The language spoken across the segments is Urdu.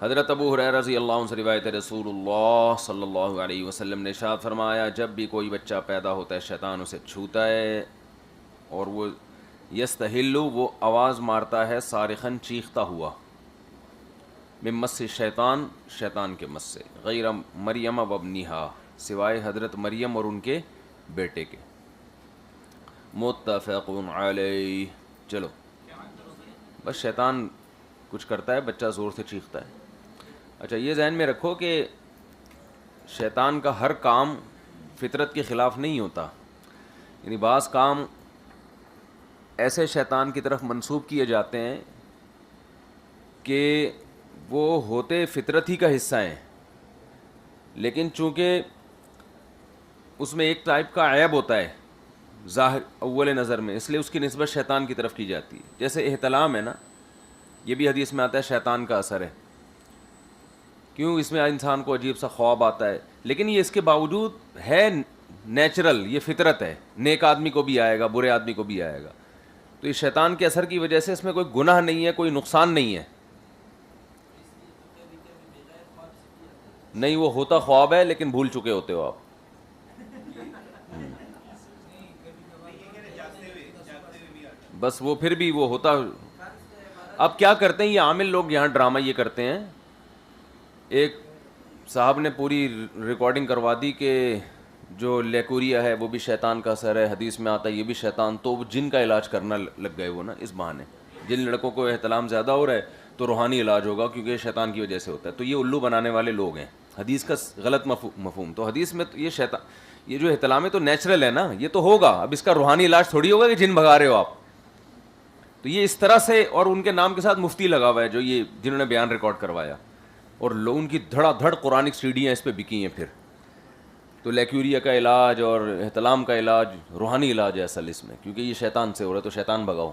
حضرت ابو ہریرہ رضی اللہ عنہ سے روایت ہے، رسول اللہ صلی اللہ علیہ وسلم نے ارشاد فرمایا، جب بھی کوئی بچہ پیدا ہوتا ہے شیطان اسے چھوتا ہے اور وہ یستحلو، وہ آواز مارتا ہے، صارخن، چیختا ہوا، من مس شیطان، شیطان کے مس سے، غیر مریم و ابنہا، سوائے حضرت مریم اور ان کے بیٹے کے۔ متفق علیہ۔ چلو، بس شیطان کچھ کرتا ہے، بچہ زور سے چیختا ہے۔ اچھا، یہ ذہن میں رکھو کہ شیطان کا ہر کام فطرت کے خلاف نہیں ہوتا، یعنی بعض کام ایسے شیطان کی طرف منسوب کیے جاتے ہیں کہ وہ ہوتے فطرت ہی کا حصہ ہیں، لیکن چونکہ اس میں ایک ٹائپ کا عیب ہوتا ہے ظاہر اول نظر میں، اس لیے اس کی نسبت شیطان کی طرف کی جاتی ہے۔ جیسے احتلام ہے نا، یہ بھی حدیث میں آتا ہے شیطان کا اثر ہے، کیوں؟ اس میں انسان کو عجیب سا خواب آتا ہے، لیکن یہ اس کے باوجود ہے نیچرل، یہ فطرت ہے، نیک آدمی کو بھی آئے گا، برے آدمی کو بھی آئے گا۔ تو اس شیطان کے اثر کی وجہ سے اس میں کوئی گناہ نہیں ہے، کوئی نقصان نہیں ہے، نہیں، وہ ہوتا خواب ہے لیکن بھول چکے ہوتے ہو آپ۔ بس وہ پھر بھی وہ ہوتا۔ اب کیا کرتے ہیں یہ عامل لوگ یہاں ڈرامہ یہ کرتے ہیں، ایک صاحب نے پوری ریکارڈنگ کروا دی کہ جو لیکوریا ہے وہ بھی شیطان کا اثر ہے، حدیث میں آتا ہے یہ بھی شیطان، تو جن کا علاج کرنا لگ گئے وہ نا اس بہانے، جن لڑکوں کو احتلام زیادہ ہو رہا ہے تو روحانی علاج ہوگا کیونکہ یہ شیطان کی وجہ سے ہوتا ہے۔ تو یہ الو بنانے والے لوگ ہیں، حدیث کا غلط مفہوم۔ تو حدیث میں تو یہ شیطان، یہ جو احتلام ہے تو نیچرل ہے نا، یہ تو ہوگا، اب اس کا روحانی علاج تھوڑی ہوگا کہ جن بھگا رہے ہو آپ۔ تو یہ اس طرح سے، اور ان کے نام کے ساتھ مفتی لگا ہوا ہے جو یہ جنہوں نے بیان ریکارڈ کروایا، اور لوگ ان کی دھڑا دھڑ قرآنک سیڈیاں اس پہ بکی ہیں پھر۔ تو لیکوریا کا علاج اور احتلام کا علاج روحانی علاج ہے اصل اس میں، کیونکہ یہ شیطان سے ہو رہا ہے تو شیطان بھگاؤ۔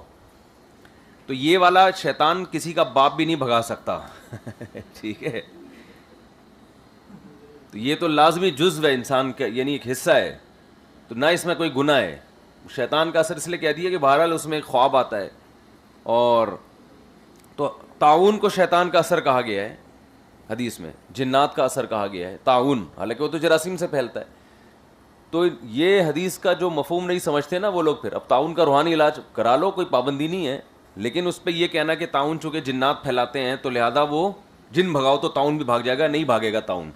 تو یہ والا شیطان کسی کا باپ بھی نہیں بھگا سکتا ٹھیک ہے، تو یہ تو لازمی جزو ہے انسان کا، یعنی ایک حصہ ہے، تو نہ اس میں کوئی گناہ ہے۔ شیطان کا اثر اس لیے کہہ دیا کہ بہرحال اس میں ایک خواب آتا ہے، اور تو طاعون کو شیطان کا اثر کہا گیا ہے حدیث میں، جنات کا اثر کہا گیا ہے طاعون، حالانکہ وہ تو جراثیم سے پھیلتا ہے۔ تو یہ حدیث کا جو مفہوم نہیں سمجھتے نا وہ لوگ، پھر اب طاعون کا روحانی علاج کرا لو، کوئی پابندی نہیں ہے، لیکن اس پہ یہ کہنا کہ طاعون چونکہ جنات پھیلاتے ہیں تو لہذا وہ جن بھگاؤ تو طاعون بھی بھاگ جائے گا، نہیں بھاگے گا طاعون،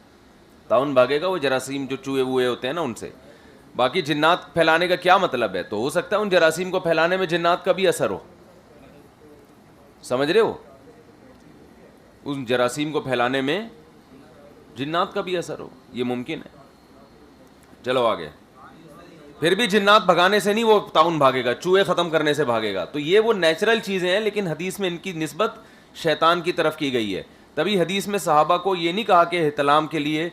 طاعون بھاگے گا وہ جراثیم جو چوہے ووہے ہوتے ہیں نا ان سے۔ باقی جنات پھیلانے کا کیا مطلب ہے؟ تو ہو سکتا ہے ان جراثیم کو پھیلانے میں جنات کا بھی اثر ہو، سمجھ رہے ہو؟ ان جراثیم کو پھیلانے میں جنات کا بھی اثر ہو، یہ ممکن ہے۔ چلو آگے، پھر بھی جنات بھگانے سے نہیں وہ طاعون بھاگے گا، چوہے ختم کرنے سے بھاگے گا۔ تو یہ وہ نیچرل چیزیں ہیں، لیکن حدیث میں ان کی نسبت شیطان کی طرف کی گئی ہے۔ تبھی حدیث میں صحابہ کو یہ نہیں کہا کہ احتلام کے لیے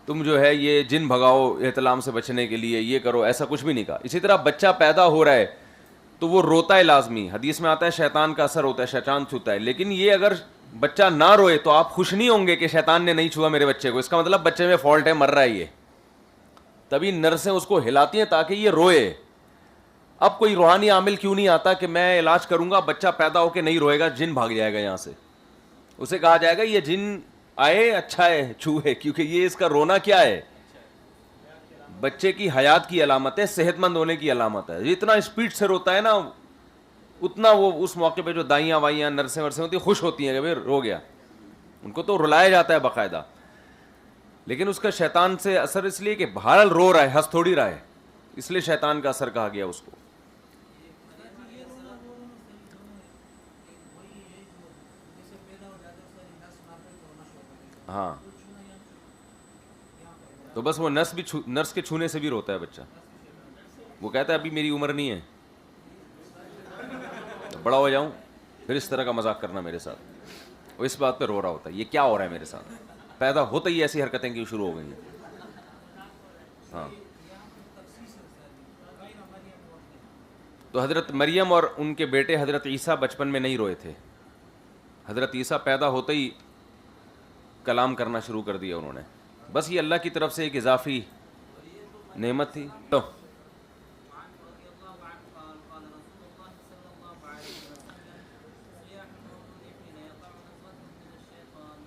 تم جو ہے یہ جن بھگاؤ، احتلام سے بچنے کے لیے یہ کرو، ایسا کچھ بھی نہیں کہا۔ اسی طرح بچہ پیدا ہو رہا ہے تو وہ روتا ہے لازمی، حدیث میں آتا ہے شیطان کا اثر ہوتا ہے، شیطان چھوتا ہے، لیکن یہ اگر بچہ نہ روئے تو آپ خوش نہیں ہوں گے کہ شیطان نے نہیں چھوا میرے بچے کو، اس کا مطلب بچے میں فالٹ ہے، مر رہا ہے یہ، تبھی نرسیں اس کو ہلاتی ہیں تاکہ یہ روئے۔ اب کوئی روحانی عامل کیوں نہیں آتا کہ میں علاج کروں گا، بچہ پیدا ہو کے نہیں روئے گا، جن بھاگ جائے گا یہاں سے، اسے کہا جائے گا یہ جن آئے، اچھا ہے چھوئے، کیونکہ یہ اس کا رونا کیا ہے؟ بچے کی حیات کی علامت ہے، صحت مند ہونے کی علامت ہے۔ جتنا اسپیڈ سے روتا ہے نا اتنا وہ اس موقع پہ جو دائیاں وائیاں نرسیں ورسیں ہوتی ہیں خوش ہوتی ہیں کہ بھائی رو گیا، ان کو تو رلایا جاتا ہے باقاعدہ، لیکن اس کا شیطان سے اثر اس لیے کہ بہرحال رو رہا ہے، ہنس تھوڑی رہا ہے، اس لیے شیطان کا اثر کہا گیا اس کو۔ ہاں، تو بس وہ نرس کے چھونے سے بھی روتا ہے بچہ، وہ کہتا ہے ابھی میری عمر نہیں ہے، بڑا ہو جاؤں پھر اس طرح کا مذاق کرنا میرے ساتھ، وہ اس بات پہ رو رہا ہوتا ہے یہ کیا ہو رہا ہے میرے ساتھ، پیدا ہوتا ہی ایسی حرکتیں کی شروع ہو گئی ہیں۔ ہاں، تو حضرت مریم اور ان کے بیٹے حضرت عیسیٰ بچپن میں نہیں روئے تھے، حضرت عیسیٰ پیدا ہوتے ہی کلام کرنا شروع کر دیا انہوں نے، بس یہ اللہ کی طرف سے ایک اضافی نعمت تھی۔ تو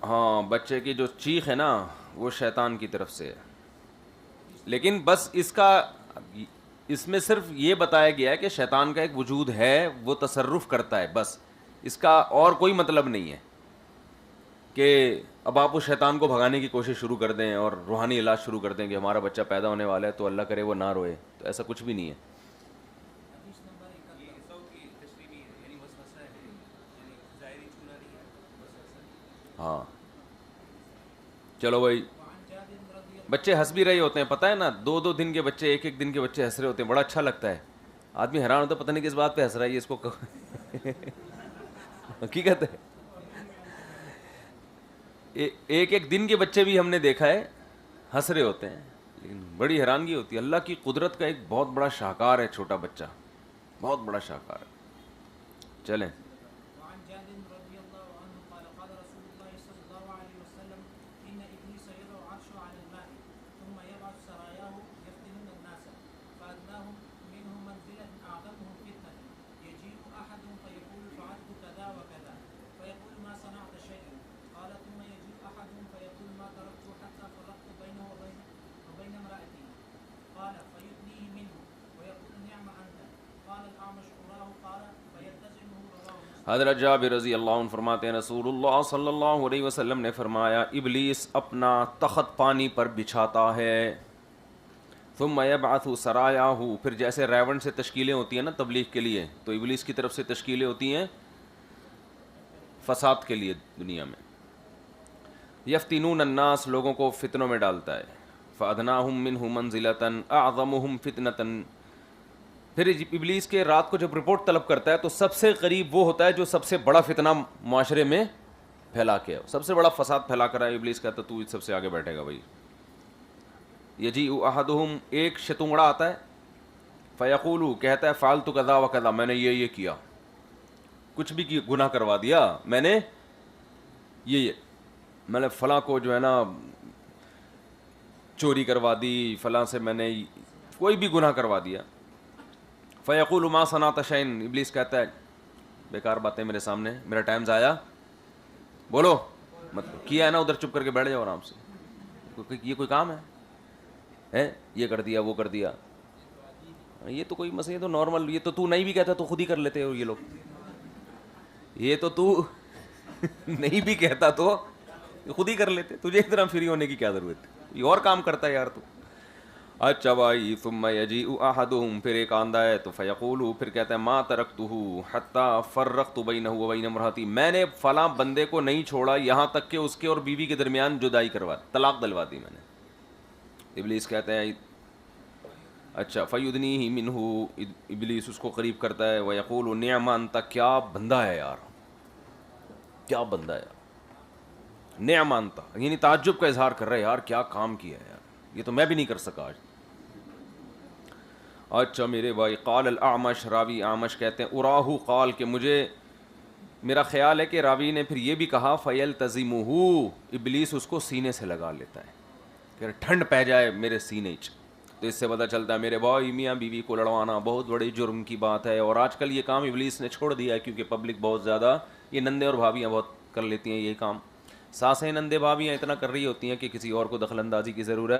ہاں بچے کی جو چیخ ہے نا وہ شیطان کی طرف سے ہے. لیکن بس اس میں صرف یہ بتایا گیا ہے کہ شیطان کا ایک وجود ہے, وہ تصرف کرتا ہے, بس اس کا اور کوئی مطلب نہیں ہے کہ اب آپ اس شیطان کو بھگانے کی کوشش شروع کر دیں اور روحانی علاج شروع کر دیں کہ ہمارا بچہ پیدا ہونے والا ہے تو اللہ کرے وہ نہ روئے. تو ایسا کچھ بھی نہیں ہے. ہاں چلو بھائی, بچے ہنس بھی رہے ہوتے ہیں, پتہ ہے نا, 2 دن کے بچے, 1 دن کے بچے ہنس رہے ہوتے ہیں, بڑا اچھا لگتا ہے. آدمی حیران ہوتا ہے پتہ نہیں کس بات پہ ہنس رہا ہے یہ, اس کو حقیقت ہے. 1 دن کے بچے بھی ہم نے دیکھا ہے ہنس رہے ہوتے ہیں, لیکن بڑی حیرانگی ہوتی ہے. اللہ کی قدرت کا ایک بہت بڑا شاہکار ہے چھوٹا بچہ, بہت بڑا شاہکار ہے. چلیں. حضرت جابر رضی اللہ عنہ فرماتے ہیں رسول اللہ صلی اللہ علیہ وسلم نے فرمایا ابلیس اپنا تخت پانی پر بچھاتا ہے, ثم یبعث سرایاہ, پھر جیسے ریون سے تشکیلیں ہوتی ہیں نا تبلیغ کے لیے, تو ابلیس کی طرف سے تشکیلیں ہوتی ہیں فساد کے لیے دنیا میں. یفتنون الناس, لوگوں کو فتنوں میں ڈالتا ہے. فادناہم منہ منزلۃ اعظمہم فتنۃ, پھر ابلیس کے رات کو جب رپورٹ طلب کرتا ہے تو سب سے قریب وہ ہوتا ہے جو سب سے بڑا فتنہ معاشرے میں پھیلا کے, سب سے بڑا فساد پھیلا کر ہے. ابلیس کہتا ہے تو سب سے آگے بیٹھے گا بھائی. یجیء احدہم, ایک شتونگڑا آتا ہے, فیقول, کہتا ہے فعلت کذا و کذا, میں نے یہ کیا, کچھ بھی گناہ کروا دیا میں نے, یہ میں نے فلاں کو جو ہے نا چوری کروا دی, فلاں سے میں نے کوئی بھی گناہ کروا دیا. فیقول ما صنعت شیئا, ابلیس کہتا ہے بیکار باتیں میرے سامنے, میرا ٹائم ضائع, بولو مطلب کیا ہے نا, ادھر چپ کر کے بیٹھ جاؤ آرام سے, یہ کوئی کام ہے, یہ کر دیا وہ کر دیا, یہ تو کوئی مسئلہ, یہ تو نارمل, یہ تو نہیں بھی کہتا تو خود ہی کر لیتے ہو یہ لوگ, یہ تو نہیں بھی کہتا تو خود ہی کر لیتے, تجھے اتنا فری ہونے کی کیا ضرورت ہے, یہ اور کام کرتا ہے یار تو. اچھا بھائی, ثم یجیء احدہم, پھر ایک آندہ ہے تو فیقول, پھر کہتا ہے ما ترکتہ حتی فرقت بینہ و بین امرأتی, میں نے فلاں بندے کو نہیں چھوڑا یہاں تک کہ اس کے اور بیوی کے درمیان جدائی کروا, طلاق دلوا دی میں نے. ابلیس کہتا ہے اچھا, فیدنیہ منہ, ابلیس اس کو قریب کرتا ہے, ویقول نعم انت, کیا بندہ ہے یار, کیا بندہ ہے یار, نعم انت, یعنی تعجب کا اظہار کر رہے یار کیا کام کیا ہے یار, یہ تو میں بھی نہیں کر سکا آج. اچھا میرے بھائی, قال الاعمش, راوی اعمش کہتے ہیں اراہ قال, کہ مجھے میرا خیال ہے کہ راوی نے پھر یہ بھی کہا فیلتزمہ, ابلیس اس کو سینے سے لگا لیتا ہے کہ ٹھنڈ پہ جائے میرے سینے چ. تو اس سے پتہ چلتا ہے میرے بھائی میاں بیوی کو لڑوانا بہت بڑی جرم کی بات ہے, اور آج کل یہ کام ابلیس نے چھوڑ دیا ہے کیونکہ پبلک بہت زیادہ, یہ نندے اور بھابیاں بہت کر لیتی ہیں یہ کام, ساسیں نندے بھابیاں اتنا کر رہی ہوتی ہیں کہ کسی اور کو دخل اندازی کی ضرورت